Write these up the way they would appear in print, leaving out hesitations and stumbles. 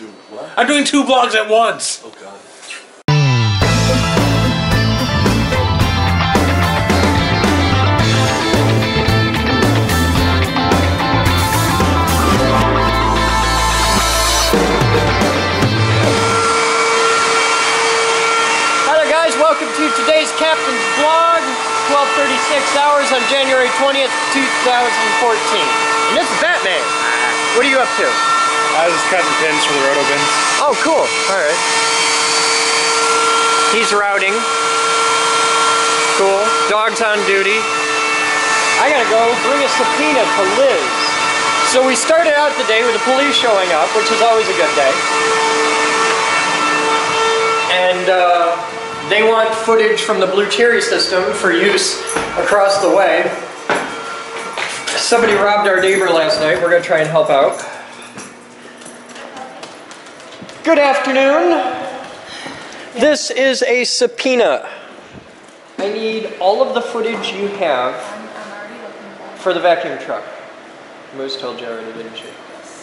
Do what? I'm doing 2 vlogs at once. Oh God. Hello guys, welcome to today's Captain's Vlog. 12:36 hours on January 20th, 2014. And this is Batman. What are you up to? I was just cutting pins for the roto bins. Oh, cool. Alright. He's routing. Cool. Dog's on duty. I gotta go bring a subpoena to Liz. So we started out the day with the police showing up, which is always a good day. And they want footage from the Blue Cherry system for use across the way. Somebody robbed our neighbor last night. We're gonna try and help out. Good afternoon. This is a subpoena. I need all of the footage you have for the vacuum truck. Moose told you already, didn't she?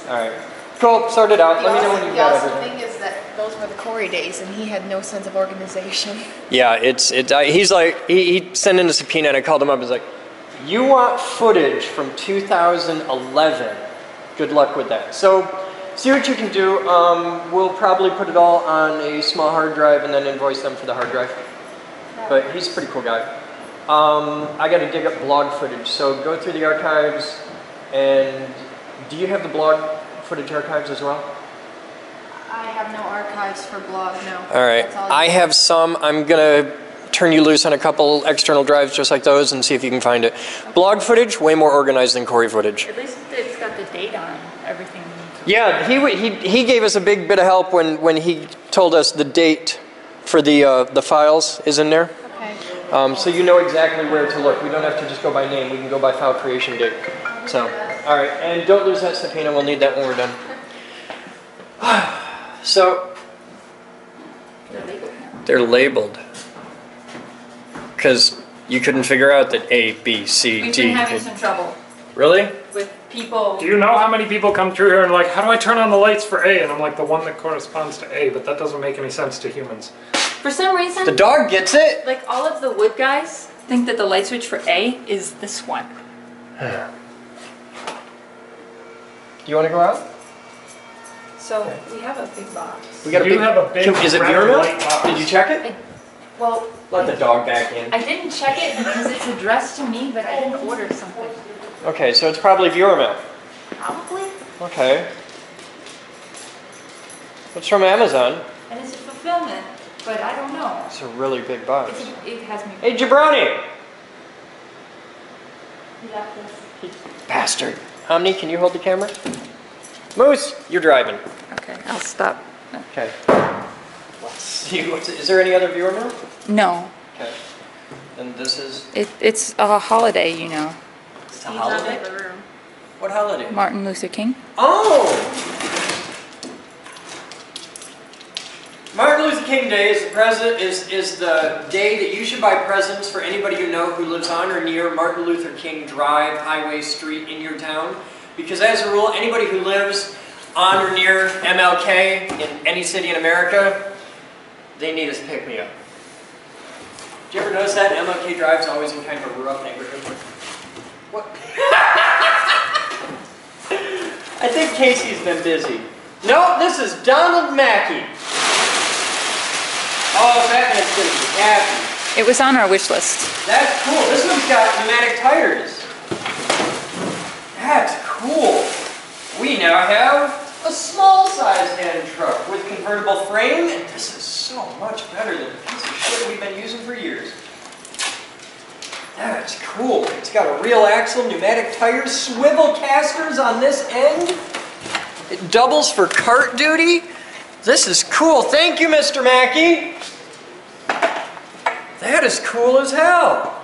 Alright. Cool, sort it out. Let me know when you've got everything. The thing is that those were the Corey days and he had no sense of organization. Yeah, he's like, he sent in a subpoena and I called him up and was like, you want footage from 2011. Good luck with that. So, see what you can do. We'll probably put it all on a small hard drive and then invoice them for the hard drive. But he's a pretty cool guy. I got to dig up blog footage, so go through the archives. And do you have the blog footage archives as well? I have no archives for blog, no. All right, I have some. I'm gonna turn you loose on a couple external drives just like those and see if you can find it. Okay. Blog footage, way more organized than Corey footage. At least it's got the date on everything. Yeah, he gave us a big bit of help when he told us the date for the files is in there. Okay. So you know exactly where to look. We don't have to just go by name. We can go by file creation date. So, all right, and don't lose that subpoena. We'll need that when we're done. So, they're labeled because you couldn't figure out that A, B, C, We've D. been having some trouble Really? with people. Do you know how many people come through here and like, how do I turn on the lights for A? And I'm like, the one that corresponds to A, but that doesn't make any sense to humans. For some reason, The dog gets it. like all of the wood guys think that the light switch for A is this one. Do you want to go out? So we have a big box. We got You have a big Is it red viewer mail? light box. Did you check it? Well, Let the dog back in. I didn't check it because it's addressed to me, but I didn't order something. Okay, so it's probably viewer mail. Probably. Okay. It's from Amazon. And it's a fulfillment, but I don't know. It's a really big box. It has me. Hey, Jabroni! You got this. Bastard. Omni, can you hold the camera? Moose, you're driving. Okay, I'll stop. Okay. Is there any other viewer mail? No, Okay. And this is it's a holiday, you know. it's a holiday? What holiday? Martin Luther King. Oh! Martin Luther King Day is the day that you should buy presents for anybody you know who lives on or near Martin Luther King Drive, Highway, Street in your town. Because as a rule, anybody who lives on or near MLK in any city in America, they need us to pick me up. Did you ever notice that? MLK Drive is always in kind of a rough neighborhood. What? I think Casey's been busy. No, this is Donald Mackey. Oh, Batman's gonna be happy. It was on our wish list. That's cool. This one's got pneumatic tires. That's cool. We now have a small size hand truck with convertible frame, and this is so much better than the piece of shit we've been using for years. That's cool. It's got a real axle, pneumatic tires, swivel casters on this end. It doubles for cart duty. This is cool. Thank you, Mr. Mackey. That is cool as hell.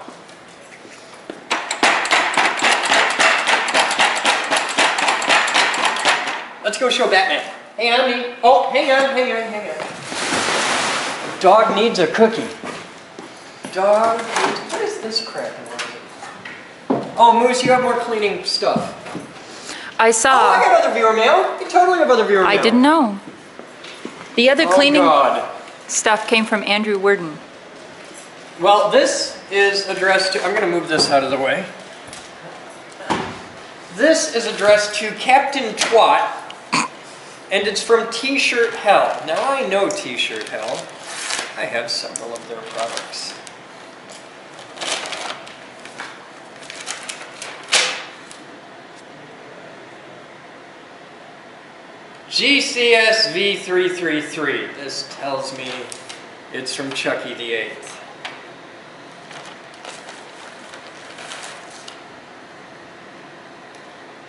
Let's go show Batman. Hey, Omni. Oh, hang on. Dog needs a cookie. Dog needs... What is this crap? Oh, Moose, you have more cleaning stuff. I saw. Oh, I got other viewer mail. You totally have other viewer mail. I didn't know. The other cleaning God. stuff came from Andrew Worden. Well, this is addressed to, I'm going to move this out of the way. This is addressed to Captain Twat, and it's from T-Shirt Hell. Now I know T-Shirt Hell. I have several of their products. GCS V333. This tells me it's from Chucky the Eighth.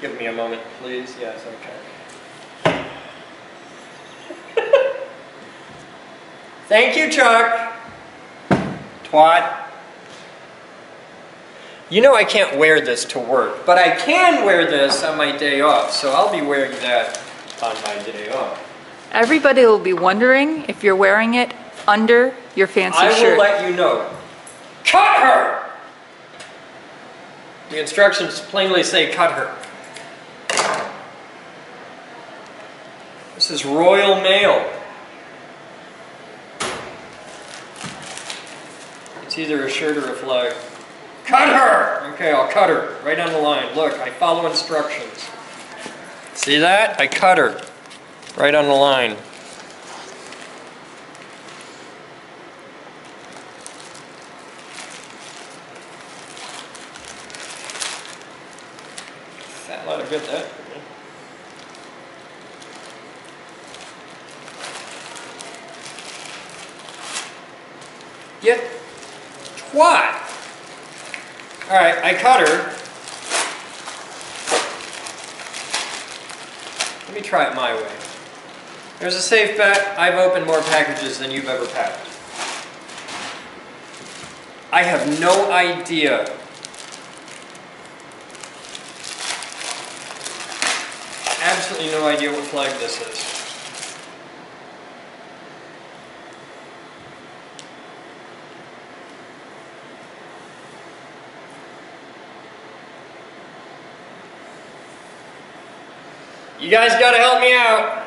Give me a moment, please. Yes, okay. Thank you, Chuck. Twat. You know I can't wear this to work, but I can wear this on my day off, so I'll be wearing that on my day off. Everybody will be wondering if you're wearing it under your fancy I shirt. will let you know. Cut her! The instructions plainly say cut her. This is Royal Mail. It's either a shirt or a flag. Cut her! Okay, I'll cut her. Right on the line. Look, I follow instructions. See that? I cut her. Right on the line. Fat lot of good that. Get twat. Alright, I cut her. Let me try it my way. There's a safe bet. I've opened more packages than you've ever packed. I have no idea. Absolutely no idea what flag this is. You guys gotta help me out.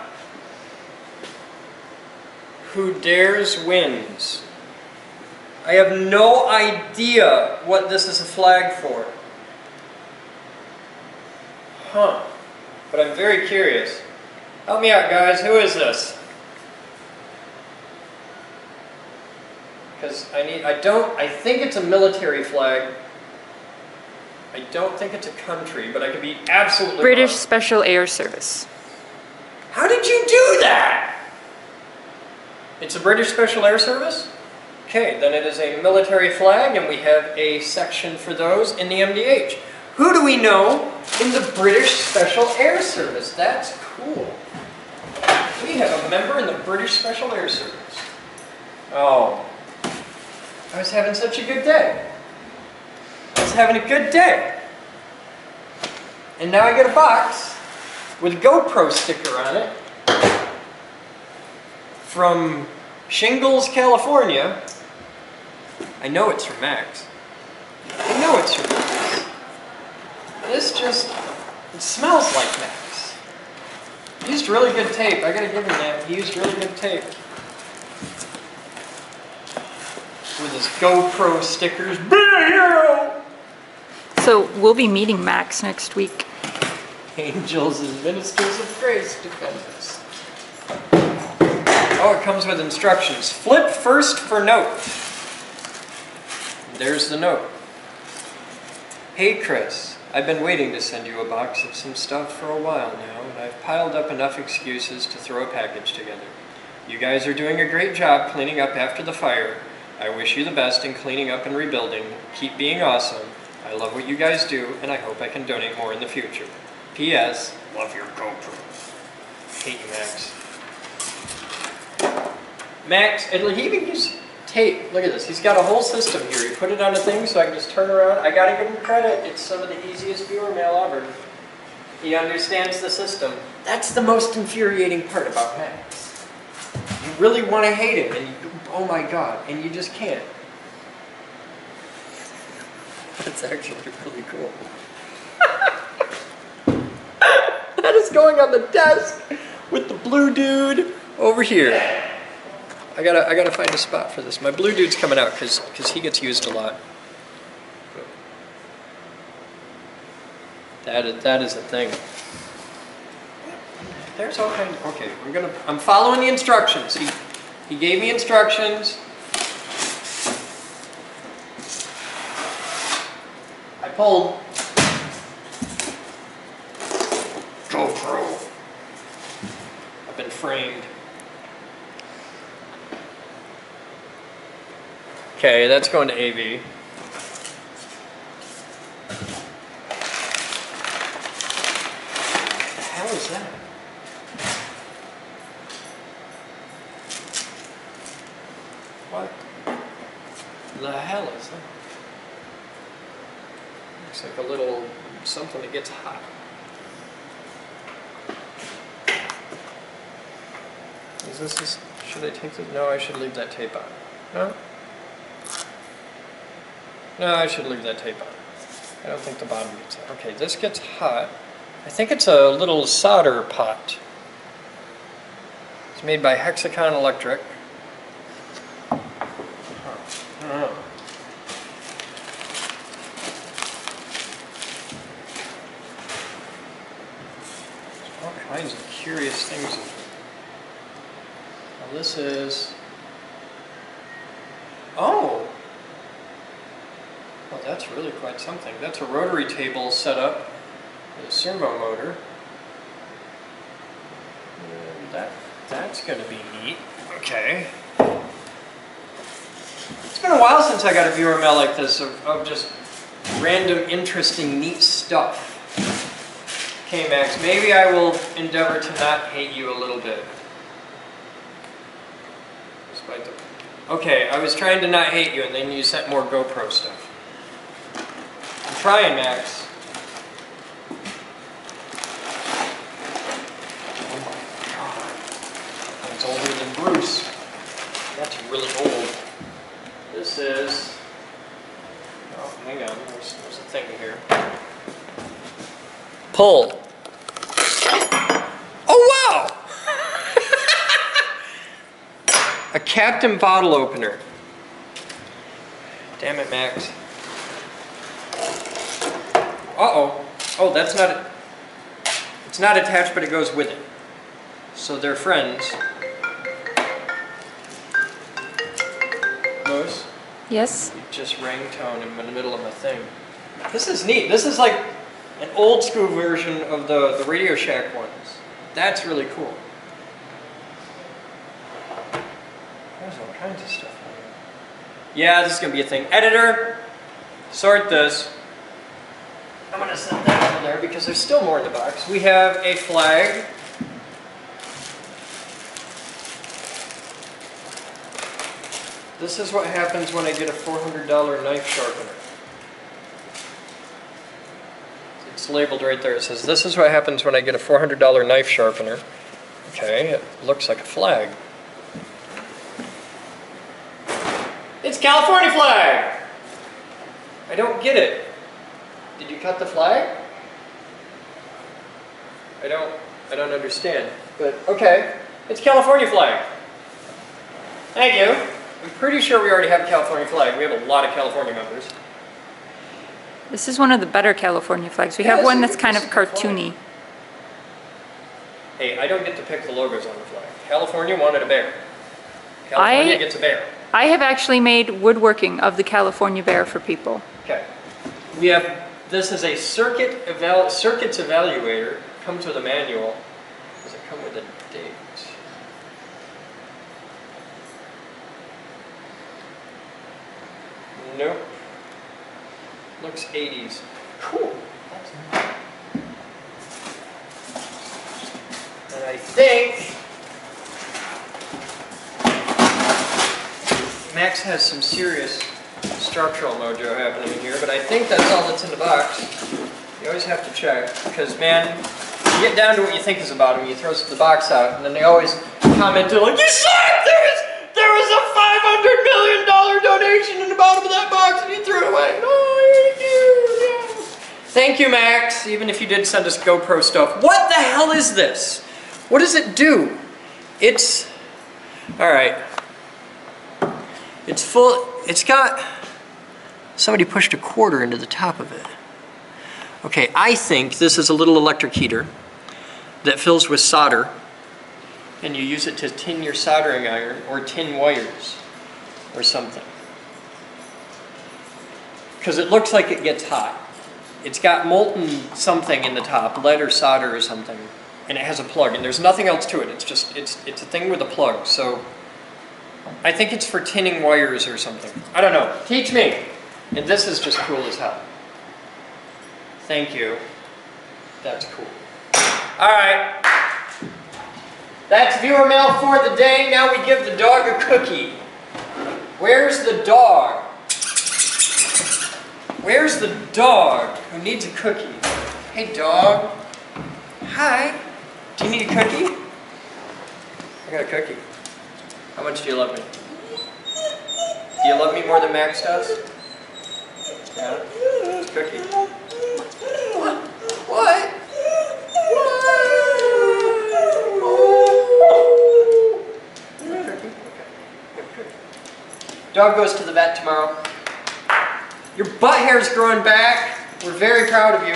Who dares wins. I have no idea what this is a flag for. Huh. But I'm very curious. Help me out, guys. Who is this? Because I think it's a military flag. I don't think it's a country, but I could be absolutely British wrong. Special Air Service. How did you do that? It's a British Special Air Service? Okay, then it is a military flag, and we have a section for those in the MDH. Who do we know in the British Special Air Service? That's cool. We have a member in the British Special Air Service. Oh, I was having such a good day. I was having a good day. And now I get a box with a GoPro sticker on it from Shingles, California. I know it's from Max. I know it's from Max. This just, it smells like Max. He used really good tape. I gotta give him that. He used really good tape. With his GoPro stickers. Be a hero! So we'll be meeting Max next week. Angels and ministers of grace defend us. Oh, it comes with instructions. Flip first for note. There's the note. Hey Chris, I've been waiting to send you a box of some stuff for a while now, and I've piled up enough excuses to throw a package together. You guys are doing a great job cleaning up after the fire. I wish you the best in cleaning up and rebuilding. Keep being awesome. I love what you guys do, and I hope I can donate more in the future. P.S. Love your GoPro. Hate you, Max. Max, and he even gives tape. Look at this. He's got a whole system here. He put it on a thing so I can just turn around. I gotta give him credit. It's some of the easiest viewer mail ever. He understands the system. That's the most infuriating part about Max. You really want to hate him, and you, oh my god, and you just can't. That's actually really cool. That is going on the desk. with the blue dude over here. I gotta find a spot for this. My blue dude's coming out because he gets used a lot. That is a thing. There's all kinds. Okay, I'm following the instructions. He gave me instructions. I pulled. GoPro. I've been framed. Okay, that's going to AV. What the hell is that? What the hell is that? Looks like a little something that gets hot. Should I take this? No, I should leave that tape on. No? No, I should leave that tape on. I don't think the bottom gets hot. Okay, this gets hot. I think it's a little solder pot. It's made by Hexacon Electric. I don't know. There's all kinds of curious things in here. Now this is... Oh! Well, that's really quite something. That's a rotary table set up with a servo motor. And that's going to be neat. Okay. It's been a while since I got a viewer mail like this of just random, interesting, neat stuff. Okay, Max, maybe I will endeavor to not hate you a little bit. Despite the... Okay, I was trying to not hate you, and then you sent more GoPro stuff. I'm trying, Max. Oh my god. That's older than Bruce. That's really old. This is... Oh, hang on. There's a thing here. Pull. Oh, wow! A Captain bottle opener. Damn it, Max. Uh-oh. Oh, that's not it. It's not attached, but it goes with it. So they're friends. Lois? Yes? You just rang tone in the middle of my thing. This is neat. This is like an old school version of the Radio Shack ones. That's really cool. There's all kinds of stuff on here. Yeah, this is going to be a thing. Editor, sort this. I'm going to set that over there because there's still more in the box. We have a flag. This is what happens when I get a $400 knife sharpener. It's labeled right there. It says, this is what happens when I get a $400 knife sharpener. Okay, it looks like a flag. It's California flag! I don't get it. Did you cut the flag? I don't understand. But okay, it's California flag. Thank you. I'm pretty sure we already have a California flag. We have a lot of California members. This is one of the better California flags. We have one that's kind of cartoony. Hey, I don't get to pick the logos on the flag. California wanted a bear. California gets a bear. I have actually made woodworking of the California bear for people. Okay. We have, this is a circuits evaluator. Comes with a manual. Does it come with a date? Nope. Looks 80s. Cool. That's nice. And I think Max has some serious structural mojo happening in here, but I think that's all that's in the box. You always have to check, because man, you get down to what you think is about them, you throw the box out, and then they always comment like, you suck! There was a $500 million donation in the bottom of that box and you threw it away. Oh, thank you. Yeah. Thank you, Max, even if you did send us GoPro stuff. What the hell is this? What does it do? It's, all right. It's full, it's got, somebody pushed a quarter into the top of it. Okay, I think this is a little electric heater that fills with solder, and you use it to tin your soldering iron or tin wires or something. Because it looks like it gets hot. It's got molten something in the top, lead or solder or something, and it has a plug, and there's nothing else to it. It's just, it's a thing with a plug, so I think it's for tinning wires or something. I don't know. Teach me. And this is just cool as hell. Thank you. That's cool. All right. That's viewer mail for the day. Now we give the dog a cookie. Where's the dog? Where's the dog who needs a cookie? Hey, dog. Hi. Do you need a cookie? I got a cookie. How much do you love me? Do you love me more than Max does? Yeah? It's a cookie. What? What? Dog goes to the vet tomorrow. Your butt hair's growing back. We're very proud of you.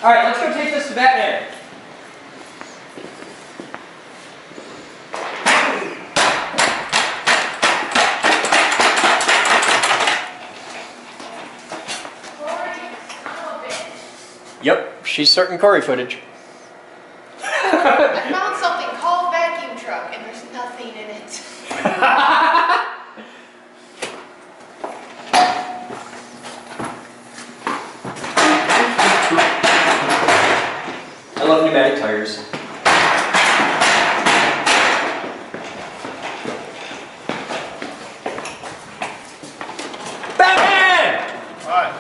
All right, let's go take this to Batman. Yep, she's certain Corey footage. I found something called vacuum truck, and there's nothing in it. I love pneumatic tires. Batman! What?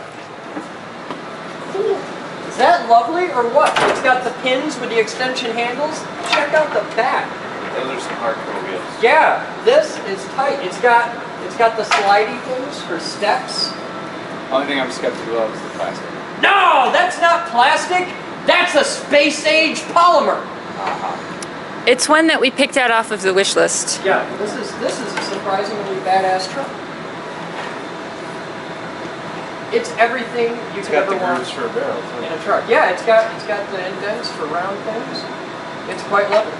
Is that lovely or what? It's got the pins with the extension handles. Check out the back. Those are some hardcore wheels. Yeah, this is tight. It's got the slidey things for steps. Only thing I'm skeptical of is the plastic. No, that's not plastic. That's a space age polymer. It's one that we picked out off of the wish list. Yeah, this is a surprisingly badass truck. It's everything you It's could got ever the want grooves for a barrel, in too. a truck. Yeah, it's got the indents for round things. It's quite lovely.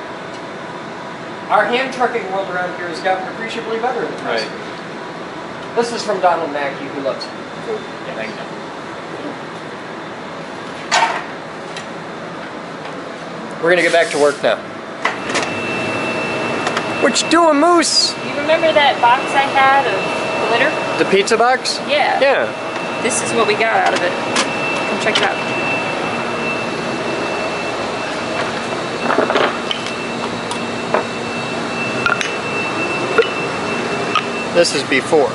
Our hand trucking world around here has gotten appreciably better in the past. Right. This is from Donald Mackey, who loves you. Yeah, thank you. We're gonna get back to work now. What you doing, Moose? You remember that box I had of glitter? The pizza box? Yeah. Yeah. This is what we got out of it. Come check it out. This is before.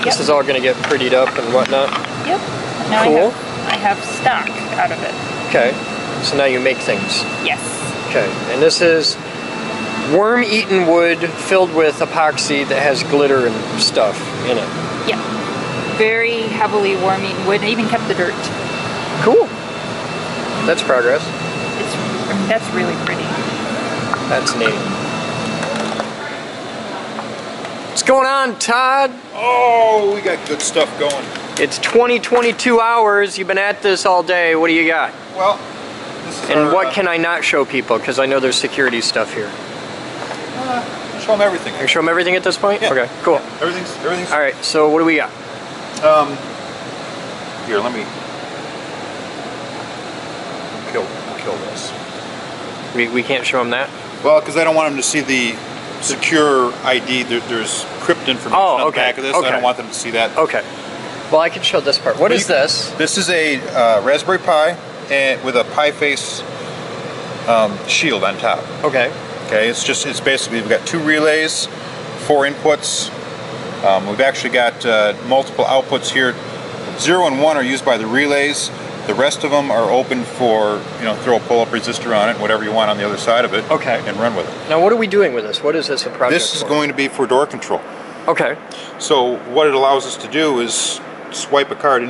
This is all gonna get prettied up and whatnot. Yep. Now Cool. I have stock out of it. Okay. So now you make things. Yes. Okay. And this is worm-eaten wood filled with epoxy that has glitter and stuff in it. Yep. Very heavily worm-eaten wood. I even kept the dirt. Cool. That's progress. That's really pretty. That's neat. What's going on, Todd? Oh, we got good stuff going. It's 22 hours. You've been at this all day. What do you got? Well, this is And our, what can I not show people? Because I know there's security stuff here. show them everything. Can I show them everything at this point? Yeah. Okay, cool. Everything's. All right, so what do we got? Here, let me kill this. We can't show them that? Well, because I don't want them to see the secure ID. There's crypt information on the back of this. Okay. I don't want them to see that. Okay. Well, I can show this part. What is this? This is a Raspberry Pi with a Pi face shield on top. Okay. Okay, it's basically, we've got 2 relays, 4 inputs. We've actually got multiple outputs here. 0 and 1 are used by the relays. The rest of them are open for, throw a pull-up resistor on it, whatever you want on the other side of it. Okay. And run with it. Now, what are we doing with this? What is this a project This is for? going to be for door control. Okay. So what it allows us to do is swipe a card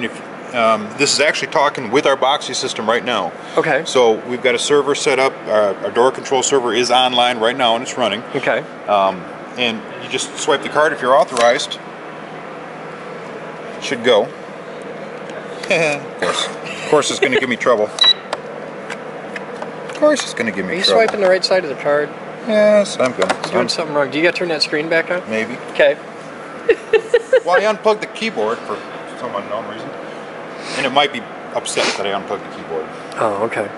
This is actually talking with our Boxy system right now. Okay. So we've got a server set up. Our door control server is online right now and it's running. Okay. And you just swipe the card if you're authorized. It should go. Of course it's going to give me trouble. Of course it's going to give me Are you trouble. swiping the right side of the card? Yes, I'm good. You're doing something wrong. Do you got to turn that screen back on? Maybe. Okay. Well, I unplugged the keyboard for some unknown reason. And it might be upset that I unplugged the keyboard. Oh, okay.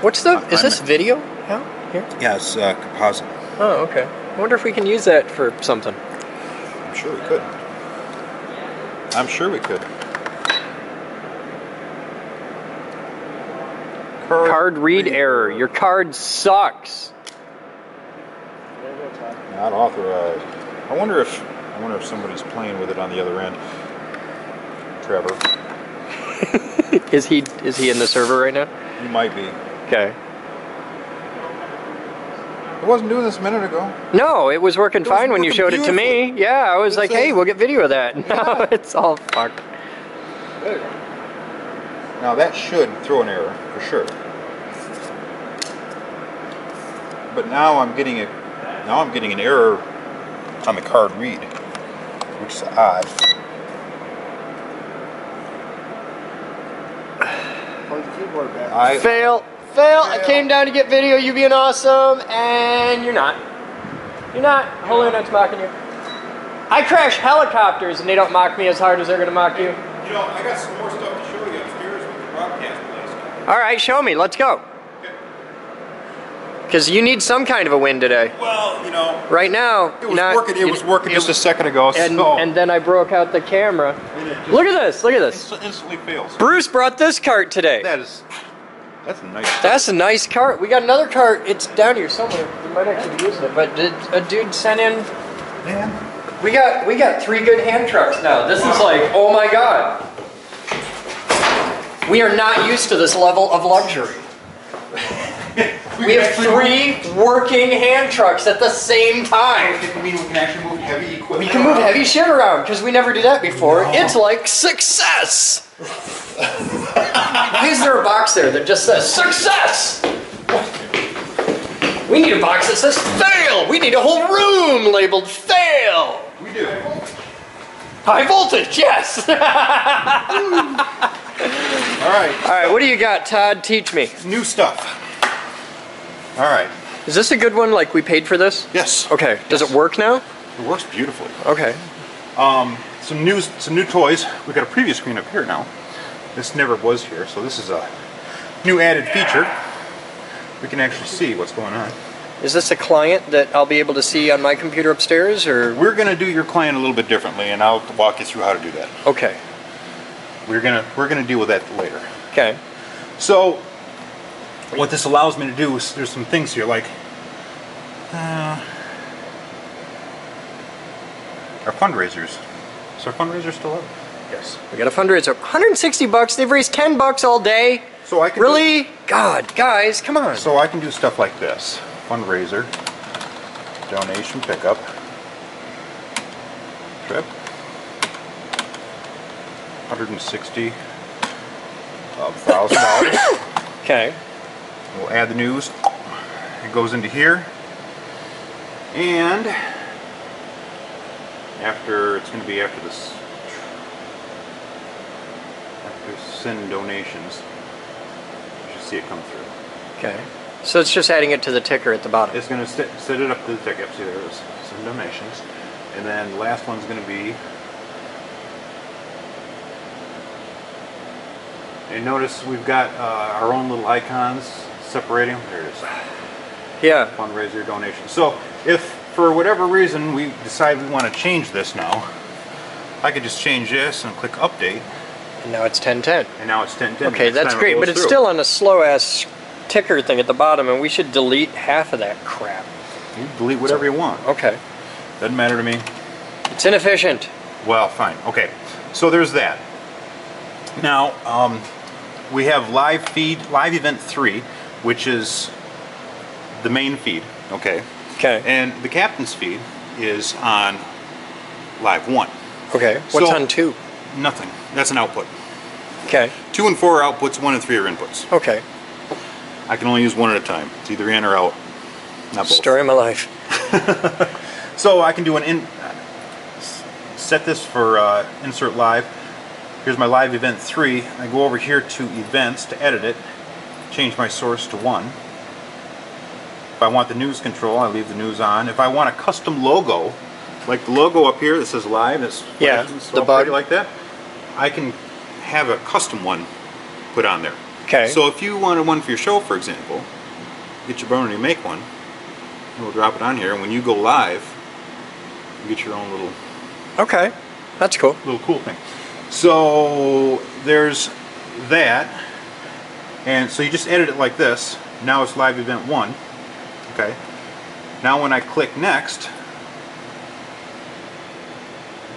What's the... Is this video out here? Yeah, it's composite. Oh, okay. I wonder if we can use that for something. I'm sure we could. I'm sure we could. Card read error. Your card sucks. Not authorized. I wonder if somebody's playing with it on the other end. Trevor. Is he in the server right now? He might be. Okay. It wasn't doing this a minute ago. No, it was working was fine when you working showed it to me. Yeah, I was like, hey, we'll get video of that. No, it's all fucked. There you go. Now that should throw an error for sure. But now I'm getting an error on the card read, which is odd. Fail. I came down to get video, you being awesome, and you're not. You're not. Holy Internet's mocking you. I crash helicopters and they don't mock me as hard as they're going to mock you. You know, I got some more stuff to show you upstairs with the broadcast place. Alright, show me. Let's go. Because you need some kind of a win today. Well, you know, Right now, it was working just a second ago. and then I broke out the camera. Look at this. Look at this. It instantly fails. Bruce brought this cart today. That's a nice. That's a nice cart. We got another cart. It's down here somewhere. We might actually be using it. But a dude sent in. Man. We got 3 good hand trucks now. This is like, oh my god. We are not used to this level of luxury. We have 3 working hand trucks at the same time. You mean we can actually move heavy equipment? We can move heavy shit around because we never did that before. No. It's like success. Why is there a box there that just says success? We need a box that says fail. We need a whole room labeled fail. We do. High voltage, yes. All right. All right, what do you got, Todd? Teach me. New stuff. All right. Is this a good one? Like we paid for this? Yes. Okay. Does it work now? It works beautifully. Okay. Some new toys. We've got a preview screen up here now. This never was here, so this is a new added feature. We can actually see what's going on. Is this a client that I'll be able to see on my computer upstairs, or? We're going to do your client a little bit differently, and I'll walk you through how to do that. Okay. We're gonna deal with that later. Okay. So, what this allows me to do is there's some things here like our fundraisers. Is our fundraiser still up? Yes. We got a fundraiser. 160 bucks. They've raised 10 bucks all day. So I can really? God, guys, come on. So I can do stuff like this. Fundraiser, donation pickup, trip, 160 of $1,000. Okay. We'll add the news. It goes into here, and it's going to be after this. After send donations, you should see it come through. Okay. So it's just adding it to the ticker at the bottom. It's going to set it up to the ticket. See, there it is. Send donations, and then the last one's going to be. And notice we've got our own little icons separating. There it is. Yeah. Fundraiser donation. So if for whatever reason we decide we want to change this now, I could just change this and click update. And now it's 1010. And now it's 1010. Okay, that's great, but it's still on a slow ass ticker thing at the bottom, and we should delete half of that crap. You delete whatever you want. Okay. Doesn't matter to me. It's inefficient. Well, fine. Okay. So there's that. Now, we have live event 3, which is the main feed. Okay. Okay. And the captain's feed is on live 1. Okay. What's So, on 2? Nothing. That's an output. Okay. 2 and 4 are outputs, 1 and 3 are inputs. Okay. I can only use one at a time. It's either in or out. Not both. Story of my life. So I can do set this for insert live. Here's my live event 3. I go over here to events to edit it, change my source to 1. If I want the news control, I leave the news on. If I want a custom logo, like the logo up here that says live, that's Yeah, the the bug. pretty like that, I can have a custom one put on there. Okay. So if you wanted one for your show, for example, get your boner and make one, and we'll drop it on here, and when you go live, you get your own little Okay. That's cool. cool thing. So there's that, and so you just edit it like this. Now it's live event 1. Okay. Now when I click next,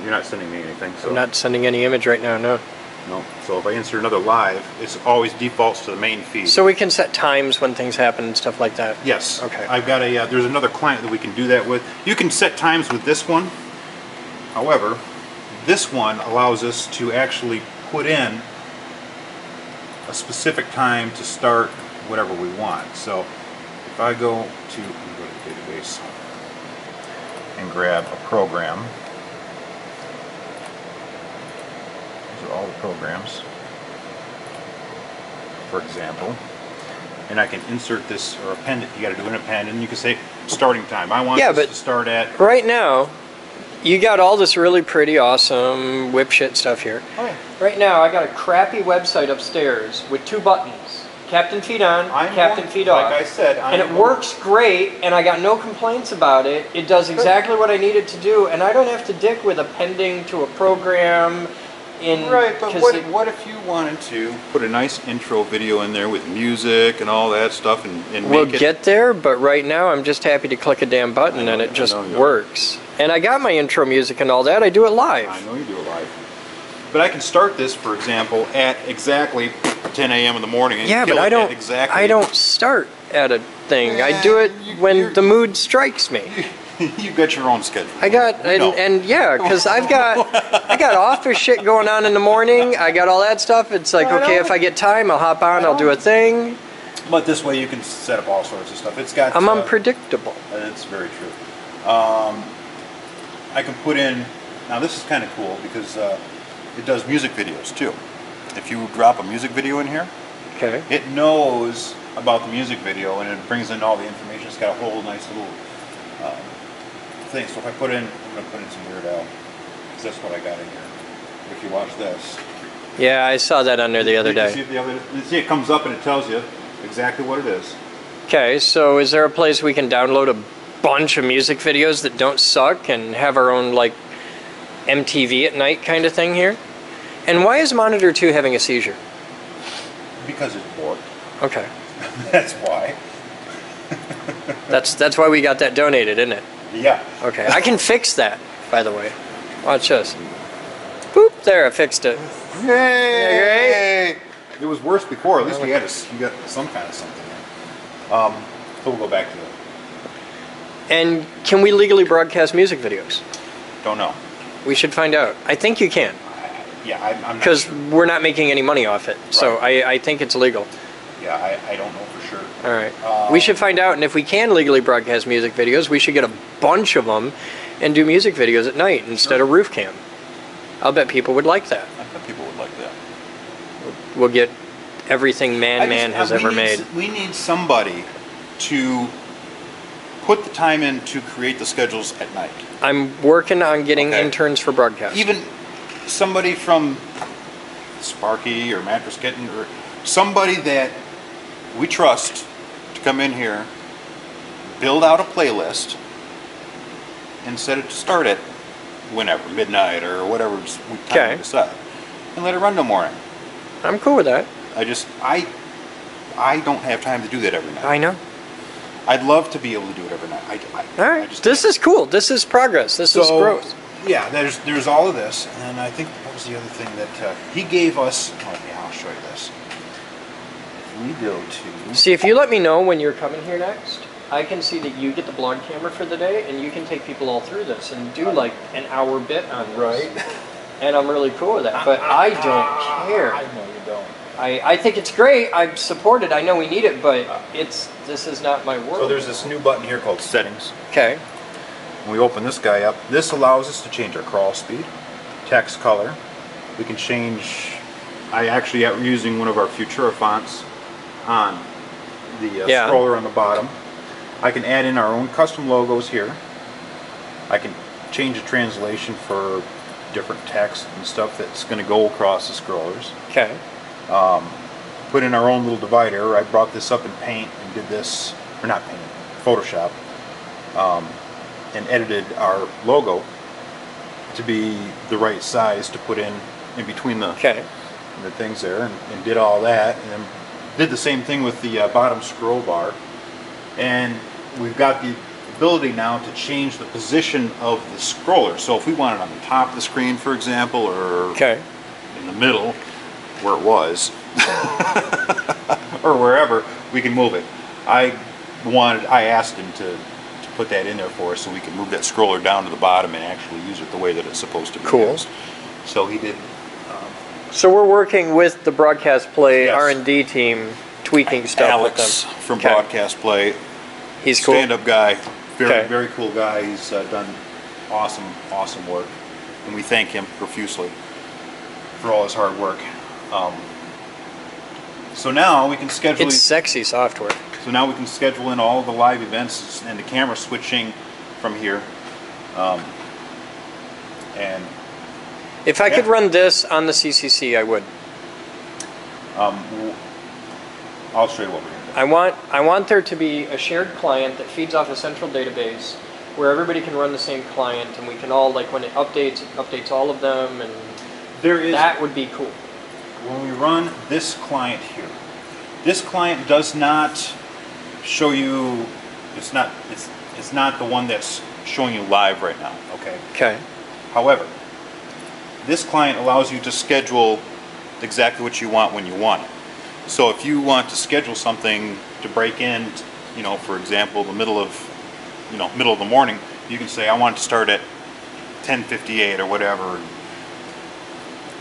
you're not sending me anything. So I'm not sending any image right now, no. no. So if I insert another live, it's always defaults to the main feed. So we can set times when things happen and stuff like that? Yes. Okay. I've got a, there's another client that we can do that with. You can set times with this one. However, this one allows us to actually put in a specific time to start whatever we want. So if I go to the database and grab a program, these are all the programs, for example, and I can insert this or append it. You got to do an append, and you can say starting time. I want this to start at. Right now, you got all this really pretty, awesome whip shit stuff here. Oh, yeah. Right now, I got a crappy website upstairs with 2 buttons. Captain Feed on, Captain Feed off. Like I said, and it works great, and I got no complaints about it. It does exactly what I need it to do, and I don't have to dick with appending to a program. Right, but what if you wanted to put a nice intro video in there with music and all that stuff and We'll make it... get there, but right now I'm just happy to click a damn button and it just works. And I got my intro music and all that. I do it live. I know you do it live. But I can start this, for example, at exactly 10 a.m. in the morning. And Yeah, kill but it at exactly... I don't start at a thing. I do it when the mood strikes me. You've got your own schedule. I got, and yeah, because I got office shit going on in the morning. I got all that stuff. It's like, okay, if I get time, I'll hop on, I'll do a thing. But this way you can set up all sorts of stuff. It's got... I'm unpredictable. That's very true. I can put in... Now this is kind of cool because it does music videos too. If you drop a music video in here, okay, it knows about the music video and it brings in all the information. It's got a whole nice little thing. So if I put in, I'm going to put in some Weird Al, because that's what I got in here. If you watch this. Yeah, I saw that on there the other day. See, it comes up and it tells you exactly what it is. Okay, so is there a place we can download a bunch of music videos that don't suck and have our own, like, MTV at night kind of thing here? And why is Monitor 2 having a seizure? Because it's bored. Okay. That's why. That's why we got that donated, isn't it? Yeah. Okay, I can fix that, by the way. Watch this. Boop, there, I fixed it. Yay! It was worse before. At least you got some kind of something. So we'll go back to it. And can we legally broadcast music videos? Don't know. We should find out. I think you can. Yeah, I'm not because sure. we're not making any money off it. So Right. I think it's legal. Yeah, I don't know for sure. All right. We should find out, and if we can legally broadcast music videos, we should get a bunch of them and do music videos at night instead of roof cam. I'll bet people would like that. I bet people would like that. We'll get everything man has ever made. We need somebody to put the time in to create the schedules at night. I'm working on getting Okay. interns for broadcast. Even somebody from Sparky or Mattress Kitten or somebody that we trust to come in here, build out a playlist, and set it to start at whenever, midnight or whatever we decide, and let it run till morning. I'm cool with that. I don't have time to do that every night. I know. I'd love to be able to do it every night. All right. This is cool. This is progress. This is growth. Yeah, there's all of this, and I think what was the other thing that he gave us. Oh yeah, I'll show you this. If we go to See, if you let me know when you're coming here next, I can see that you get the blog camera for the day, and you can take people all through this and do like an hour bit on this. Right. And I'm really cool with that, but I don't care. I know you don't. I think it's great. I support it. I know we need it, but this is not my world. So there's this new button here called Settings. Okay. When we open this guy up, this allows us to change our crawl speed, text color. We can change, I actually am using one of our Futura fonts on the scroller on the bottom. I can add in our own custom logos here. I can change the translation for different text and stuff that's going to go across the scrollers. Okay. Put in our own little divider. I brought this up in Paint and did this, or not Paint, Photoshop, and edited our logo to be the right size to put in between the things there, and did all that, and then did the same thing with the bottom scroll bar. And we've got the ability now to change the position of the scroller. So if we want it on the top of the screen, for example, or in the middle where it was, or wherever, we can move it. I asked him to put that in there for us so we can move that scroller down to the bottom and actually use it the way that it's supposed to be used. So he did. So we're working with the Broadcast Play Yes. R&D team, tweaking stuff Alex with them. from Broadcast Play. He's cool. Stand-up guy. Very cool guy. He's done awesome work, and we thank him profusely for all his hard work. So now we can schedule. It's sexy software. So now we can schedule in all the live events and the camera switching from here. And if I could run this on the CCC, I would. I'll show you what we're doing. I want there to be a shared client that feeds off a central database where everybody can run the same client, and we can all, like, when it updates all of them, and that would be cool. When we run this client here, this client does not show you. It's not the one that's showing you live right now. Okay. Okay. However, this client allows you to schedule exactly what you want when you want it. So if you want to schedule something to break in, for example, the middle of the morning, you can say, I want it to start at 10:58 or whatever.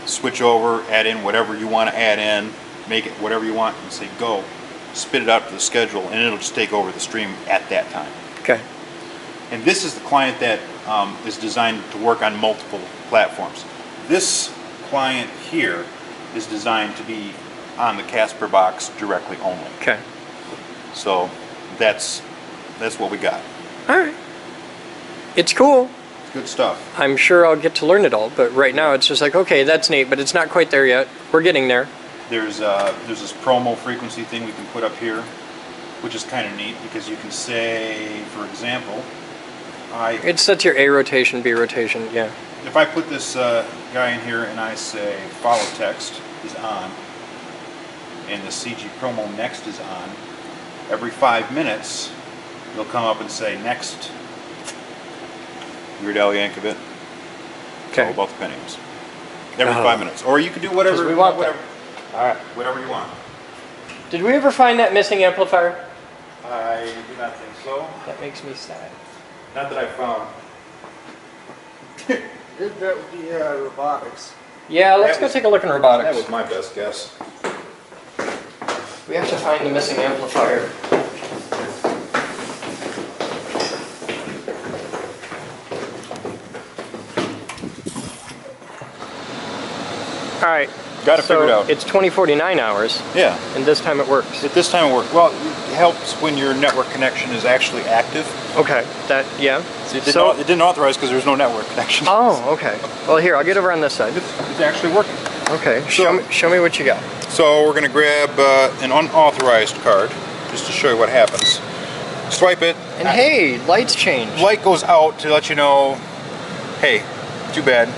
Switch over, add in whatever you want to add in, make it whatever you want, and say go. Spit it out to the schedule, and it'll just take over the stream at that time. Okay. And this is the client that is designed to work on multiple platforms. This client here is designed to be on the Casper box directly only. Okay. So that's what we got. All right. It's cool. Good stuff. I'm sure I'll get to learn it all, but right now it's just like, okay, that's neat, but it's not quite there yet. We're getting there. There's this promo frequency thing we can put up here, which is kind of neat because you can say, for example, It sets your A rotation, B rotation, yeah. If I put this guy in here and I say follow text is on, and the CG promo next is on, every 5 minutes you'll come up and say next Weird Al Yankovic. It's all about the pennies. Every 5 minutes. Or you can do whatever we want whatever, All right. whatever you want. Did we ever find that missing amplifier? I do not think so. That makes me sad. Not that I found. That would be robotics. Yeah, let's go take a look in robotics. That was my best guess. We have to find the missing amplifier. All right. Got to figure it out. It's 2049 hours, Yeah. and this time it works. At this time it worked. Well, it helps when your network connection is actually active. Okay. It didn't authorize because there's no network connection. Oh, okay. Well, here, I'll get over on this side. It's actually working. Okay. Show me what you got. So we're going to grab an unauthorized card just to show you what happens. Swipe it. And hey, lights change. Light goes out to let you know, hey, too bad.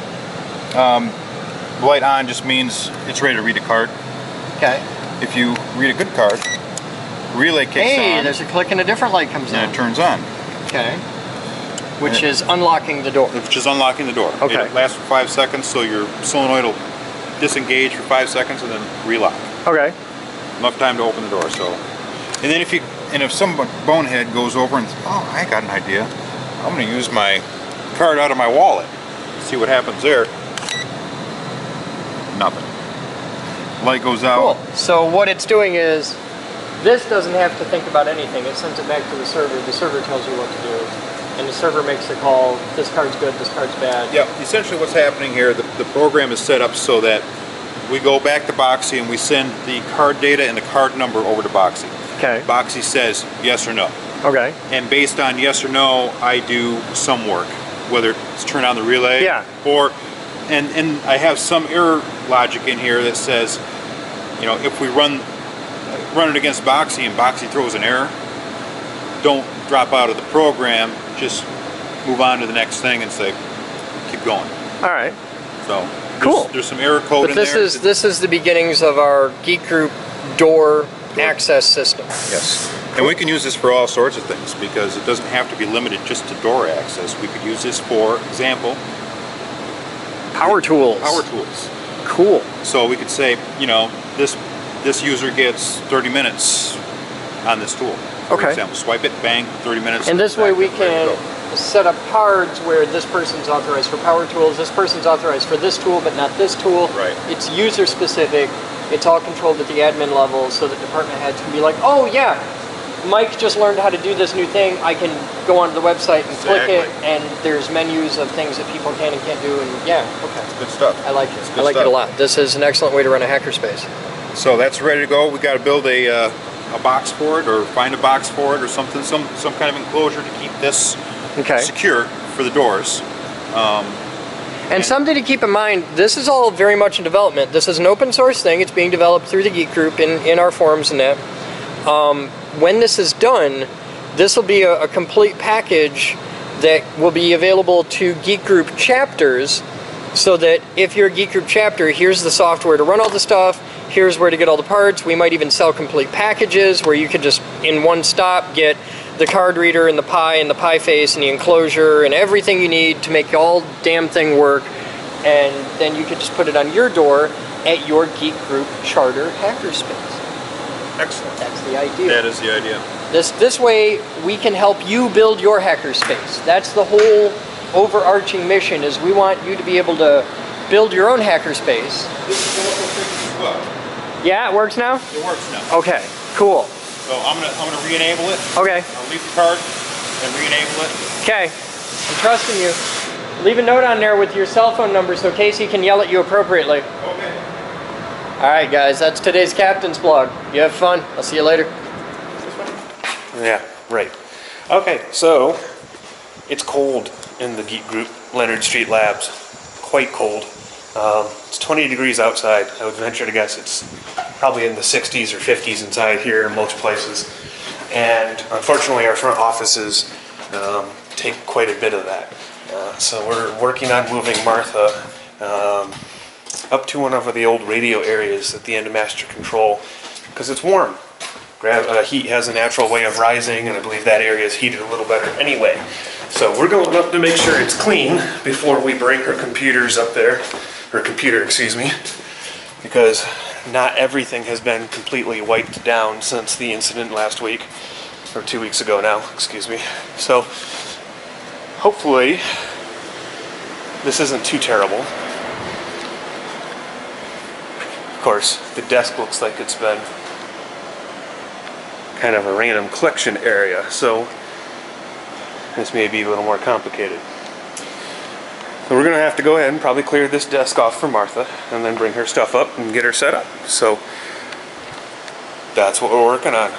Light on just means it's ready to read a card. Okay. If you read a good card, relay kicks on. Hey, there's a click and a different light comes and on. it turns on. Okay. Which is unlocking the door. Which is unlocking the door. Okay. It lasts for 5 seconds, so your solenoid will disengage for 5 seconds and then relock. Okay. Enough time to open the door. So, and then if some bonehead goes over and oh, I got an idea. I'm going to use my card out of my wallet. See what happens there. Nothing. Light goes out. Cool. So what it's doing is, this doesn't have to think about anything. It sends it back to the server. The server tells you what to do. And the server makes the call, this card's good, this card's bad. Yeah, essentially what's happening here, the program is set up so that we go back to Boxy and we send the card data and the card number over to Boxy. Okay. Boxy says yes or no. Okay. And based on yes or no, I do some work, whether it's turn on the relay, Yeah. or, and I have some error logic in here that says, you know, if we run it against Boxy and Boxy throws an error, don't drop out of the program, just move on to the next thing and say, keep going. All right. So Cool. There's some error code in there. This is the beginnings of our Geek Group door access system. Yes. And we can use this for all sorts of things because it doesn't have to be limited just to door access. We could use this for example, Power tools. Power tools. Cool. So we could say, you know, this user gets 30 minutes on this tool. For Okay. example, swipe it, bang, 30 minutes. And this way we ready to can go. set up cards where this person's authorized for power tools, this person's authorized for this tool, but not this tool. Right. It's user specific. It's all controlled at the admin level, so that department heads can be like, oh yeah, Mike just learned how to do this new thing. I can go onto the website and click it, and there's menus of things that people can and can't do, and yeah, okay. Good stuff. I like it. It's good I like it stuff. a lot. This is an excellent way to run a hackerspace. So that's ready to go. We got to build a box for it, or find a box for it, or something, some kind of enclosure to keep this Okay. secure for the doors. And something to keep in mind, this is all very much in development. This is an open source thing. It's being developed through the Geek Group in our forums and that. When this is done, this will be a complete package that will be available to Geek Group chapters, so that if you're a Geek Group chapter, here's the software to run all the stuff, here's where to get all the parts. We might even sell complete packages where you could just, in one stop, get the card reader and the pie face and the enclosure and everything you need to make the whole damn thing work, and then you could just put it on your door at your Geek Group charter hackerspace. Excellent. That's the idea. That is the idea. This way we can help you build your hackerspace. That's the whole overarching mission, is we want you to be able to build your own hackerspace. This is also fixed as well. Yeah, it works now? It works now. Okay, cool. So I'm gonna re-enable it. Okay. I'll leave the card and re-enable it. Okay, I'm trusting you. Leave a note on there with your cell phone number so Casey can yell at you appropriately. Okay. All right, guys, that's today's Captain's Blog. You have fun. I'll see you later. Yeah, right. Okay, so it's cold in the Geek Group Leonard Street Labs. Quite cold. It's 20 degrees outside. I would venture to guess it's probably in the 60s or 50s inside here in most places. And unfortunately, our front offices take quite a bit of that. So we're working on moving Martha up to one of the old radio areas at the end of master control because it's warm. Heat has a natural way of rising, and I believe that area is heated a little better anyway. So we're going up to make sure it's clean before we bring her computers up there, her computer, excuse me, because not everything has been completely wiped down since the incident last week, or 2 weeks ago now, excuse me. So hopefully this isn't too terrible. Of course, the desk looks like it's been kind of a random collection area, so this may be a little more complicated. So we're going to have to go ahead and probably clear this desk off for Martha and then bring her stuff up and get her set up. So that's what we're working on.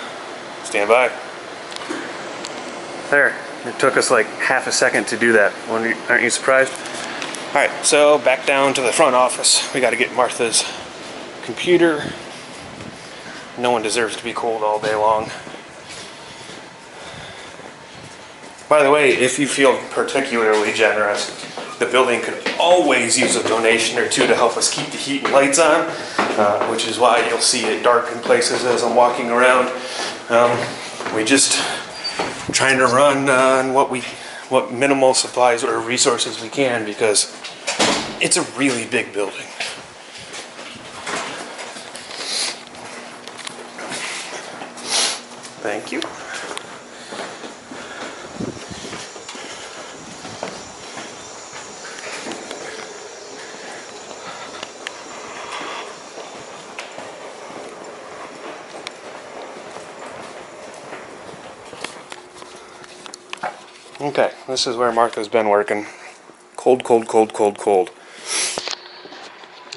Stand by. There. It took us like half a second to do that. Aren't you surprised? Alright, so back down to the front office. We got to get Martha's computer. No one deserves to be cold all day long. By the way, if you feel particularly generous, the building could always use a donation or two to help us keep the heat and lights on, which is why you'll see it dark in places as I'm walking around. We just trying to run on what minimal supplies or resources we can, because it's a really big building. Thank you. Okay, this is where Martha's been working. Cold, cold, cold, cold, cold.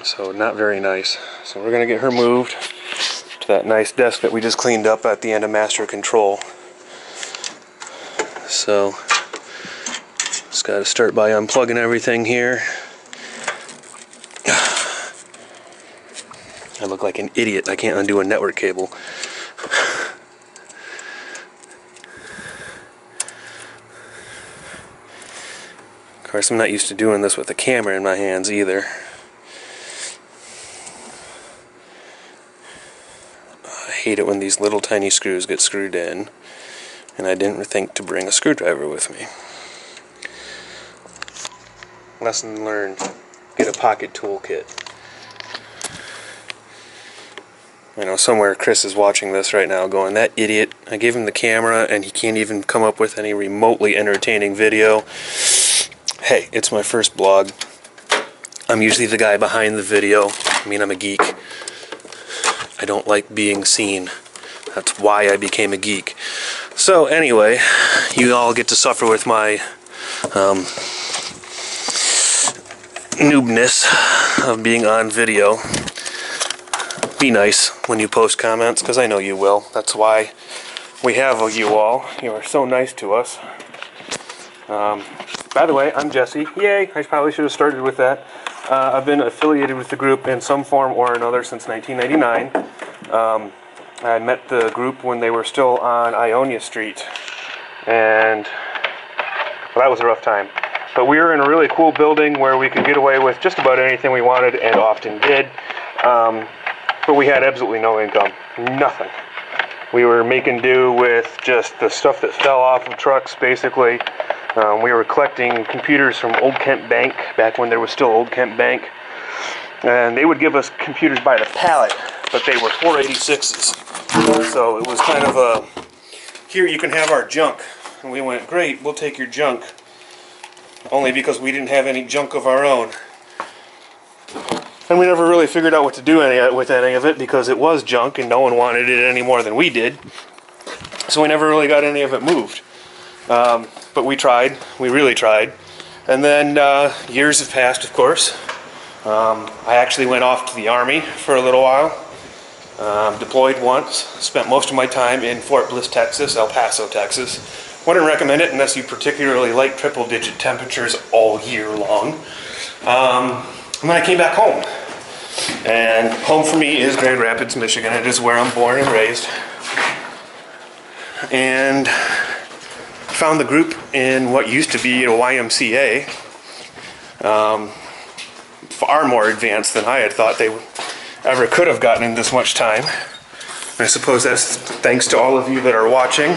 So not very nice. So we're gonna get her moved to that nice desk that we just cleaned up at the end of master control. So just gotta start by unplugging everything here. I look like an idiot. I can't undo a network cable. Of course, I'm not used to doing this with a camera in my hands either. I hate it when these little tiny screws get screwed in, and I didn't think to bring a screwdriver with me. Lesson learned. Get a pocket toolkit. I know somewhere Chris is watching this right now going, that idiot, I gave him the camera and he can't even come up with any remotely entertaining video. Hey, it's my first blog. I'm usually the guy behind the video. I mean, I'm a geek. I don't like being seen. That's why I became a geek. So anyway, you all get to suffer with my noobness of being on video. Be nice when you post comments, because I know you will. That's why we have you all. You are so nice to us. By the way, I'm Jesse. Yay! I probably should have started with that. I've been affiliated with the group in some form or another since 1999. I met the group when they were still on Ionia Street, and well, that was a rough time. But we were in a really cool building where we could get away with just about anything we wanted, and often did. But we had absolutely no income. Nothing. We were making do with just the stuff that fell off of trucks, basically. We were collecting computers from Old Kent Bank, back when there was still Old Kent Bank. And they would give us computers by the pallet, but they were 486s. So it was kind of a, here you can have our junk. And we went, great, we'll take your junk. Only because we didn't have any junk of our own. And we never really figured out what to do with any of it, because it was junk and no one wanted it any more than we did. So we never really got any of it moved. But we tried. We really tried. And then years have passed, of course. I actually went off to the Army for a little while. Deployed once. Spent most of my time in Fort Bliss, Texas, El Paso, Texas. Wouldn't recommend it unless you particularly like triple-digit temperatures all year long. And then I came back home. And home for me is Grand Rapids, Michigan. It is where I'm born and raised. And found the group in what used to be a YMCA. Far more advanced than I had thought they ever could have gotten in this much time. And I suppose that's thanks to all of you that are watching,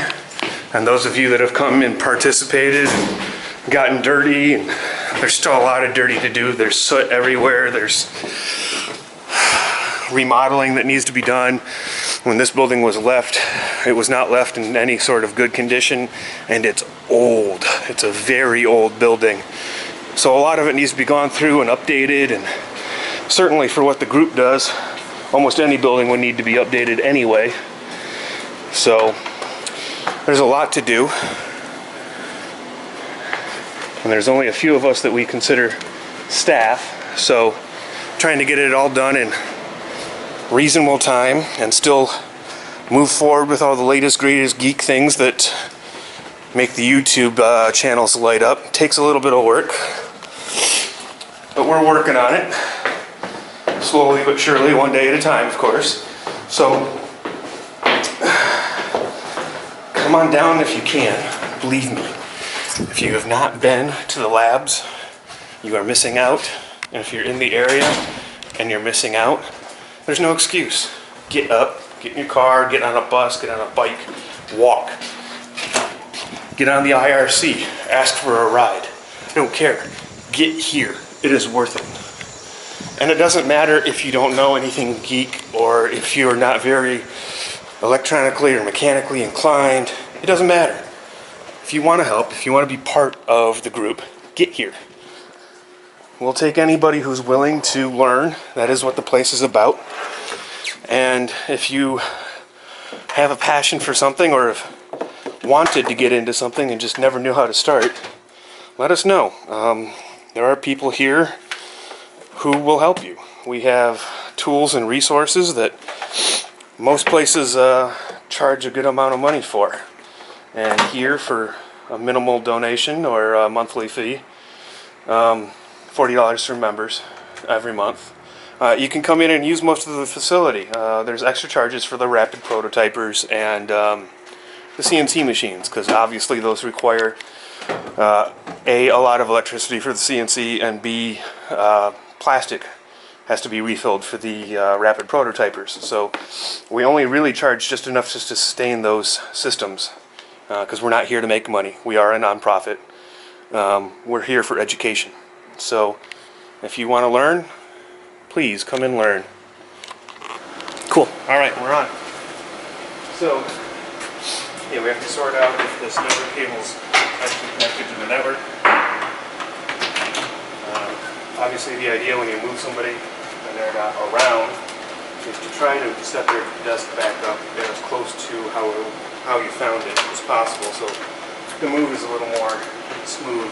and those of you that have come and participated and gotten dirty. And there's still a lot of dirty to do. There's soot everywhere. There's remodeling that needs to be done. When this building was left, it was not left in any sort of good condition, and it's old. It's a very old building. So a lot of it needs to be gone through and updated, and certainly for what the group does, almost any building would need to be updated anyway. So there's a lot to do. And there's only a few of us that we consider staff, so trying to get it all done in reasonable time and still move forward with all the latest, greatest geek things that make the YouTube channels light up takes a little bit of work. But we're working on it. Slowly but surely, one day at a time, of course. So, come on down if you can, believe me. If you have not been to the labs, you are missing out. And if you're in the area and you're missing out, there's no excuse. Get up, get in your car, get on a bus, get on a bike, walk. Get on the IRC, ask for a ride. I don't care. Get here. It is worth it. And it doesn't matter if you don't know anything geek, or if you're not very electronically or mechanically inclined. It doesn't matter. If you want to help, if you want to be part of the group, get here. We'll take anybody who's willing to learn. That is what the place is about. And if you have a passion for something, or if wanted to get into something and just never knew how to start, let us know. There are people here who will help you. We have tools and resources that most places charge a good amount of money for. And here, for a minimal donation or a monthly fee, $40 for members every month, you can come in and use most of the facility. There's extra charges for the rapid prototypers and the CNC machines, because obviously those require a lot of electricity for the CNC, and B, plastic has to be refilled for the rapid prototypers. So we only really charge just enough just to sustain those systems, because we're not here to make money. We are a nonprofit. We're here for education. So if you want to learn, please come and learn. Cool. All right, we're on. So yeah, we have to sort out if this network cable's actually connected to the network. Obviously, the idea when you move somebody and they're not around is to try to set their desk back up as close to how you found it as possible, so the move is a little more smooth.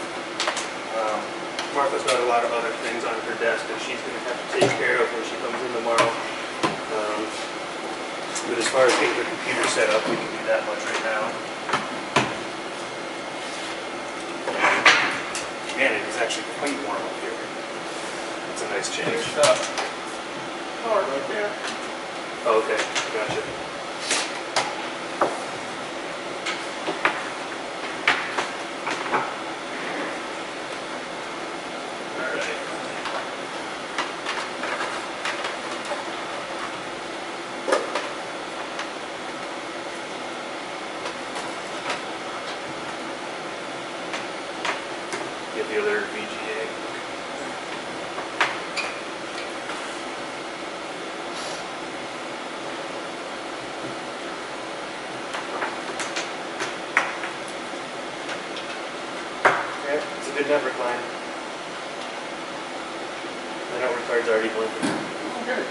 Martha's got a lot of other things on her desk that she's going to have to take care of when she comes in tomorrow. But as far as getting the computer set up, we can do that much right now. Man, it is actually quite warm up here. It's a nice change. Power right there. Oh, okay, gotcha. Get the other VGA. Yeah, it's a good network line. The network card's already blinking. Okay.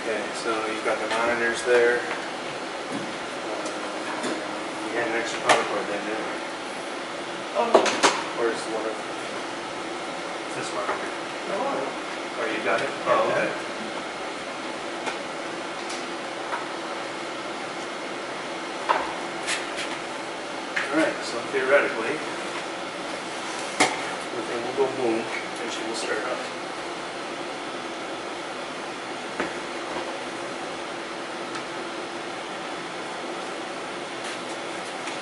Okay, so you've got the monitors there. We had an extra power cord then, didn't we? Where's one of this monitor? Oh, you got it? Oh, okay. Alright, so theoretically, the thing will go boom and she will start up.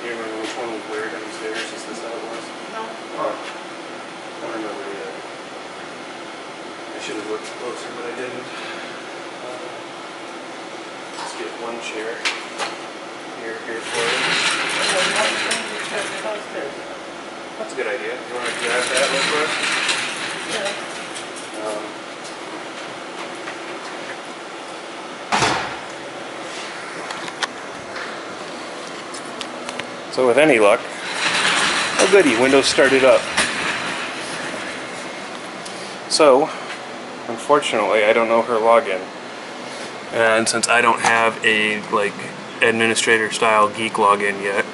Do you remember which one was where downstairs? Is this how it was? No. Oh, I don't remember either. I should have looked closer, but I didn't. Let's get one chair here for you. That's a good idea. You want to grab that real quick? Yeah. So with any luck, oh goody, Windows started up. So, unfortunately, I don't know her login. And since I don't have a administrator style geek login yet,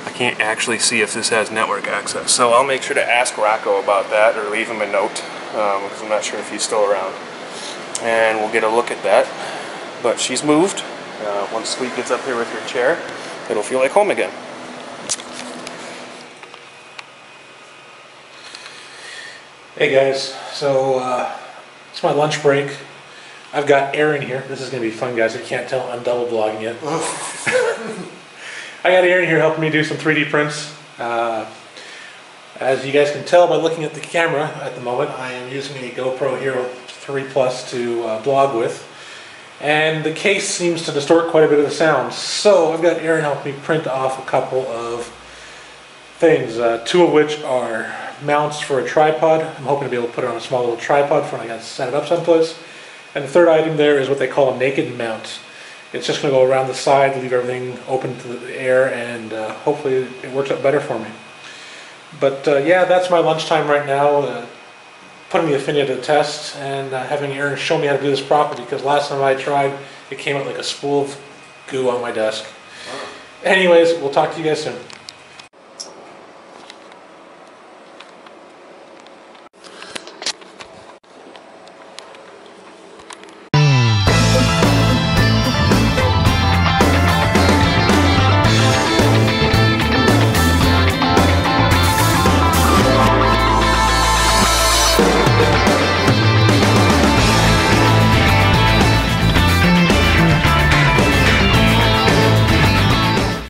I can't actually see if this has network access. So I'll make sure to ask Rocco about that or leave him a note, because I'm not sure if he's still around. And we'll get a look at that. But she's moved. Once Sweet gets up here with her chair, it'll feel like home again. Hey guys, so it's my lunch break. I've got Aaron here. This is going to be fun, guys. If you can't tell, I'm double vlogging it. I got Aaron here helping me do some 3D prints. As you guys can tell by looking at the camera at the moment, I am using a GoPro Hero 3 Plus to blog with. And the case seems to distort quite a bit of the sound. So I've got Aaron helping me print off a couple of things, two of which are mounts for a tripod. I'm hoping to be able to put it on a small little tripod for when I got to set it up someplace. And the third item there is what they call a naked mount. It's just going to go around the side, leave everything open to the air, and hopefully it works out better for me. But yeah, that's my lunchtime right now. putting the affinity to the test and having Aaron show me how to do this properly, because last time I tried, it came out like a spool of goo on my desk. Anyways, we'll talk to you guys soon.